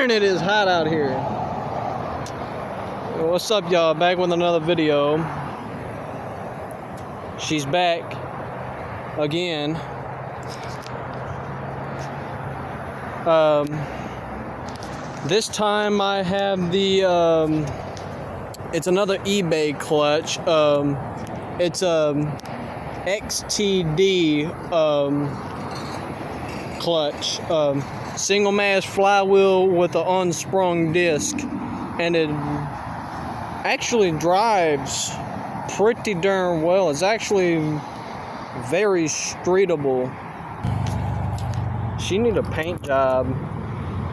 darn, it is hot out here. What's up, y'all? Back with another video. She's back again. This time I have the it's another eBay clutch. It's XTD clutch, single mass flywheel with an unsprung disc, and it actually drives pretty darn well. It's actually very streetable. She need a paint job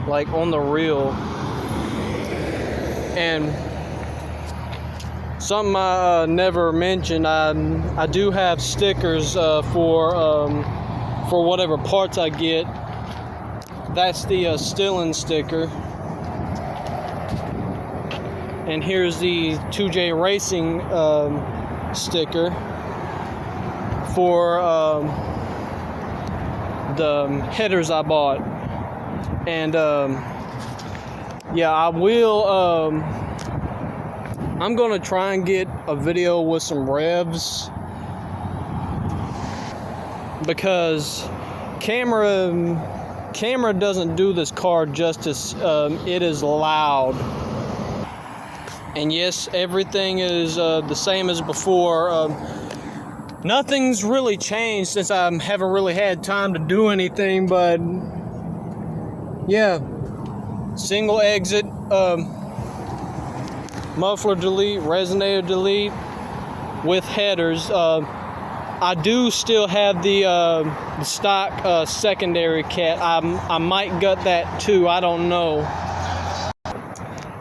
like on the reel. And something I never mentioned, I do have stickers for whatever parts I get. That's the Stillin sticker. And here's the 2J Racing sticker for the headers I bought. And yeah, I will I'm gonna try and get a video with some revs, because camera doesn't do this car justice. It is loud, and yes, everything is the same as before. Nothing's really changed since I haven't really had time to do anything, but yeah, single exit, muffler delete, resonator delete with headers. I do still have the stock secondary cat. I might gut that too, I don't know.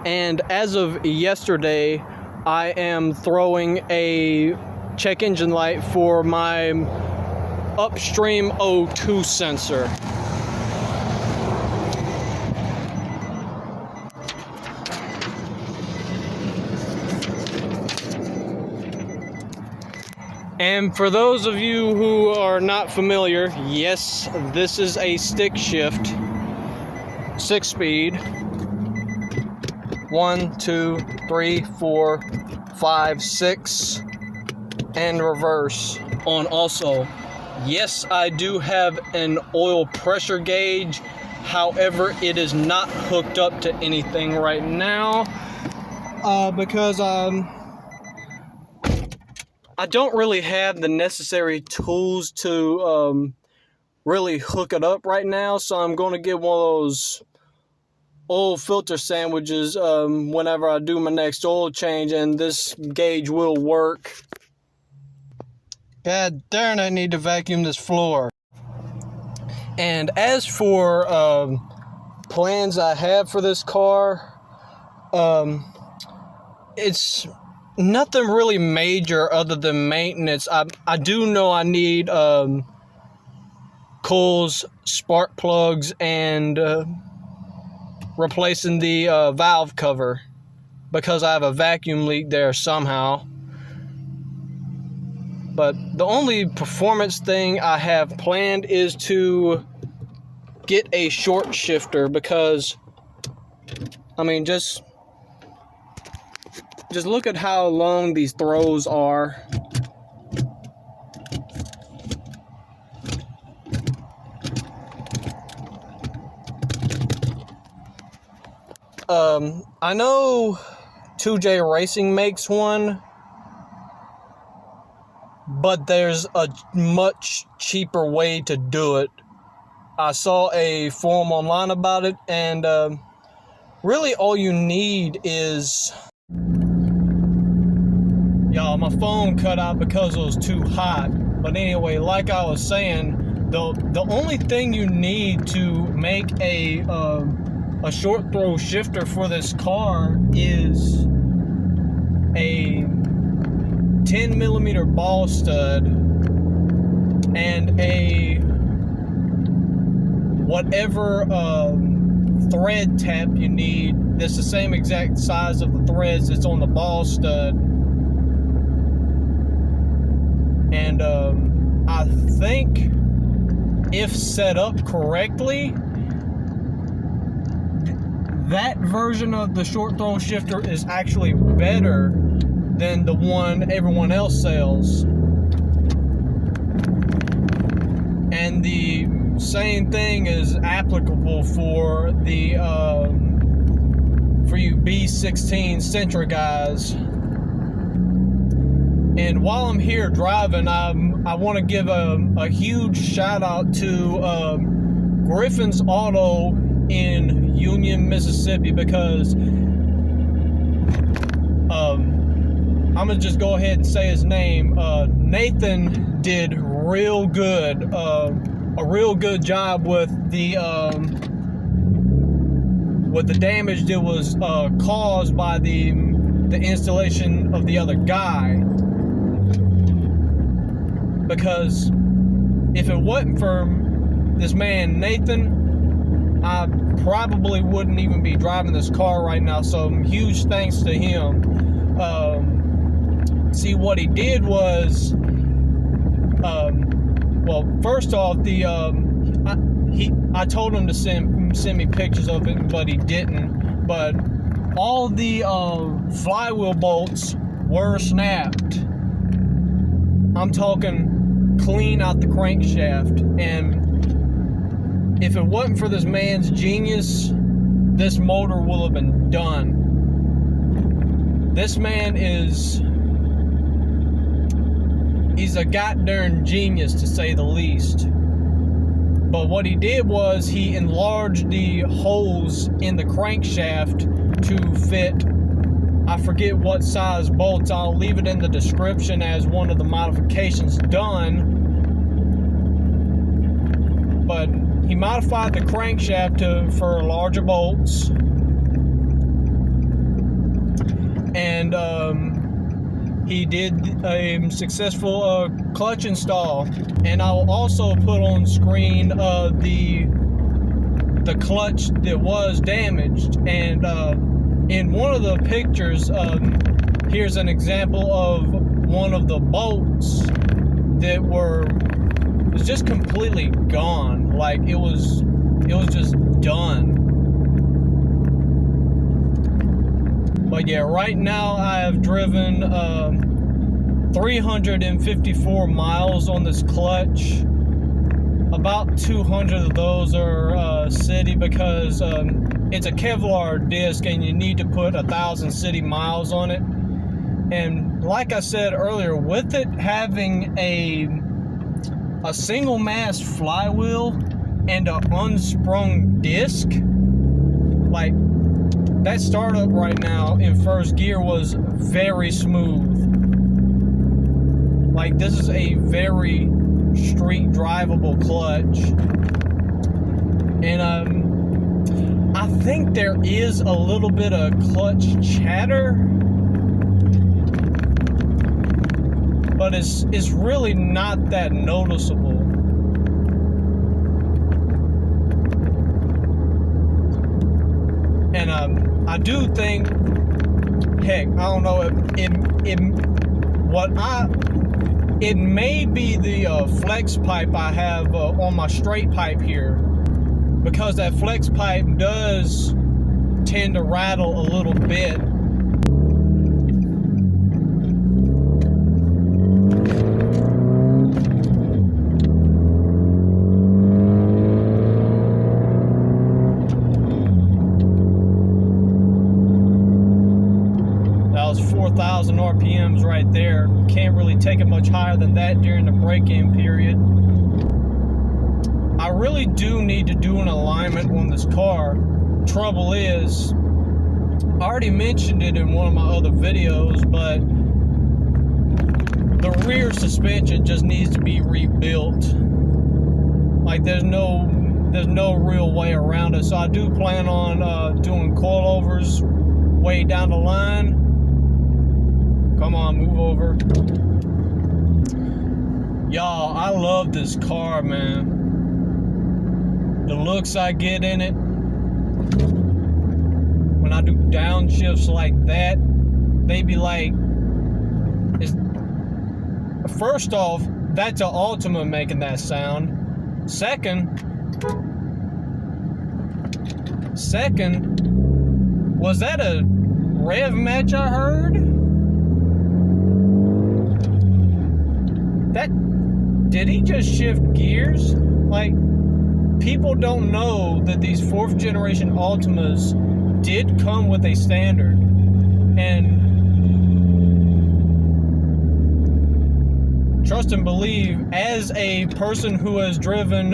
And as of yesterday, I am throwing a check engine light for my upstream O2 sensor. And for those of you who are not familiar, yes, this is a stick shift, 6-speed. 1, 2, 3, 4, 5, 6, and reverse on also. Yes, I do have an oil pressure gauge. However, it is not hooked up to anything right now because I don't really have the necessary tools to really hook it up right now, so I'm going to get one of those oil filter sandwiches whenever I do my next oil change, and this gauge will work. God darn, I need to vacuum this floor. And as for plans I have for this car, it's nothing really major other than maintenance. I do know I need coils, spark plugs, and replacing the valve cover because I have a vacuum leak there somehow. But the only performance thing I have planned is to get a short shifter, because I mean, just look at how long these throws are. I know 2J Racing makes one, but there's a much cheaper way to do it. I saw a forum online about it, and really all you need is... Y'all, my phone cut out because it was too hot. But anyway, like I was saying, the only thing you need to make a short throw shifter for this car is a 10mm ball stud and a whatever thread tap you need that's the same exact size of the threads that's on the ball stud. And I think if set up correctly, that version of the short throw shifter is actually better than the one everyone else sells. And the same thing is applicable for the for you B16 Sentra guys. And while I'm here driving, I want to give a huge shout out to Griffin's Auto in Union, Mississippi, because I'm gonna just go ahead and say his name. Nathan did real good, a real good job with the damage that was caused by the installation of the other guy. Because if it wasn't for this man Nathan, I probably wouldn't even be driving this car right now. So huge thanks to him. See, what he did was, well, first off, I told him to send me pictures of it, but he didn't. But all the flywheel bolts were snapped. I'm talking clean out the crankshaft. And if it wasn't for this man's genius, this motor will have been done. This man he's a goddamn genius, to say the least. But what he did was he enlarged the holes in the crankshaft to fit, I forget what size bolts. I'll leave it in the description as one of the modifications done. But he modified the crankshaft for larger bolts. And he did a successful clutch install. And I'll also put on screen the clutch that was damaged. And in one of the pictures, here's an example of one of the bolts that was just completely gone. Like it was just done. But yeah, right now I have driven 354 miles on this clutch. About 200 of those are city, because it's a Kevlar disc and you need to put 1,000 city miles on it. And like I said earlier, with it having a single mass flywheel and an unsprung disc, like that startup right now in first gear was very smooth. Like this is a very street drivable clutch. And I think there is a little bit of clutch chatter, but it's really not that noticeable. And I do think, heck, I don't know, it may be the flex pipe I have on my straight pipe here, because that flex pipe does tend to rattle a little bit. That was 4,000 RPMs right there. Can't really take it much higher than that during the break-in period. I really do need to do an alignment on this car. Trouble is, I already mentioned it in one of my other videos, but the rear suspension just needs to be rebuilt. Like there's no real way around it. So I do plan on doing coilovers way down the line. Come on, move over. Y'all, I love this car, man. The looks I get in it. When I do downshifts like that, they be like, first off, that's an Altima making that sound. Second, Was that a rev match I heard? Did he just shift gears? Like, people don't know that these 4th generation Altimas did come with a standard. And trust and believe, as a person who has driven,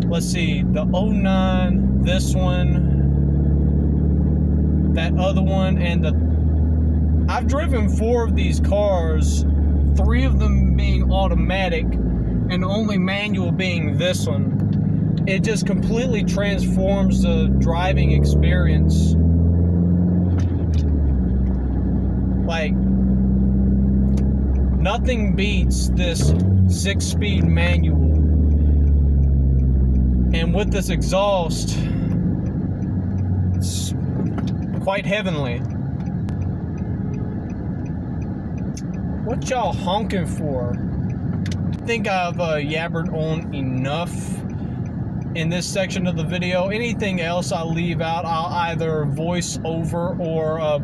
let's see, the 09, this one, that other one, and I've driven 4 of these cars, 3 of them being automatic, and only manual being this one. It just completely transforms the driving experience. Like, nothing beats this 6-speed manual. And with this exhaust, it's quite heavenly. What y'all honking for? I think I've yabbered on enough in this section of the video. Anything else I leave out, I'll either voice over or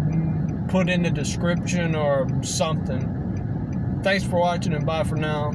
put in the description or something. Thanks for watching, and bye for now.